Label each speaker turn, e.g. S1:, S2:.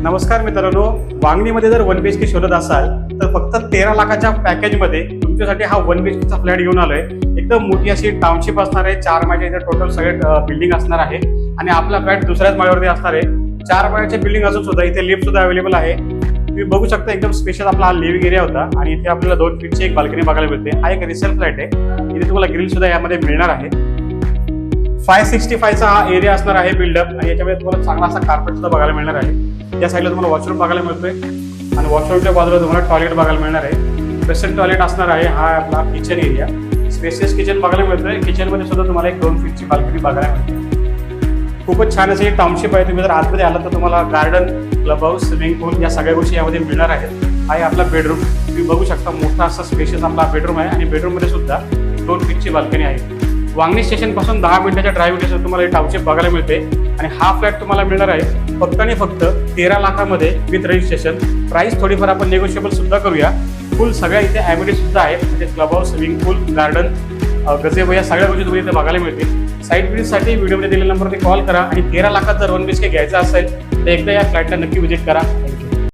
S1: नमस्कार मित्रांनो, वांगणीमध्ये जर 1 BHK शोधत असाल तर फक्त 13 लाखाच्या पॅकेजमध्ये तुमच्यासाठी हा 1 BHKचा फ्लॅट घेऊन आलोय. एकदम मोठी अशी टाउनशिप असणार आहे. 4 माळ्याचे इथे टोटल सगळे बिल्डिंग असणार आहे आणि आपला फ्लॅट दुसऱ्याच माळ्यावरती असणार आहे. 4 माळ्याचे बिल्डिंग असून सुद्धा इथे लिफ्ट सुद्धा अवेलेबल आहे. तुम्ही बघू शकता एकदम स्पेशल आपला हा लिव्हिंग एरिया होता आणि इथे आपल्याला 2 फीटची एक बाल्कनी बघायला मिळते. हा एक रिसेल फ्लॅट आहे. इथे तुम्हाला ग्रिल सुद्धा यामध्ये मिळणार आहे. 565चा हा एरिया असणार आहे बिल्डअप आणि याच्यामध्ये तुम्हाला चांगला असा कार्पेट सुद्धा बघायला मिळणार आहे. या साईडला तुम्हाला वॉशरूम बघायला मिळतोय आणि वॉशरूमच्या बाजूला तुम्हाला टॉयलेट बघायला मिळणार आहे. वेस्टर्न टॉयलेट असणार आहे. हा आपला किचन एरिया, स्पेसियस किचन बघायला मिळतोय. किचनमध्ये सुद्धा तुम्हाला एक 2 फीटची बाल्कनी बघायला मिळते. खूपच छान अशी टाउनशिप आहे. तुम्ही जर आतमध्ये आलात तर तुम्हाला गार्डन, क्लब हाऊस, स्विमिंग पूल या सगळ्या गोष्टी यामध्ये मिळणार आहेत. हा आहे आपला बेडरूम. तुम्ही बघू शकता मोठा असा स्पेशियस आपला बेडरूम आहे आणि बेडरूममध्ये सुद्धा 2 फीटची बाल्कनी आहे. वांगणी स्टेशन पासून 10 मिनिटाच्या ड्राईव्ह तुम्हाला ही टाउनशिप बघायला मिळते आणि हा फ्लॅट तुम्हाला मिळणार आहे फक्त आणि फक्त 13 लाखामध्ये विथ रजिस्ट्रेशन. प्राइस थोडीफार आपण नेगोशिएबल सुद्धा करूया. फुल सगळ्या इथे ॲम्युनिटीज सुद्धा आहेत, म्हणजे क्लब हाऊस, स्विमिंग पूल, गार्डन, गझेबो या सगळ्या गोष्टी तुम्ही इथे बघायला मिळतील. साईट व्हिजिटसाठी व्हिडिओमध्ये दिलेल्या नंबरवरती कॉल करा आणि 13 लाखात जर 1 BHK घ्यायचा असेल तर एकदा या फ्लॅटला नक्की व्हिजिट करा.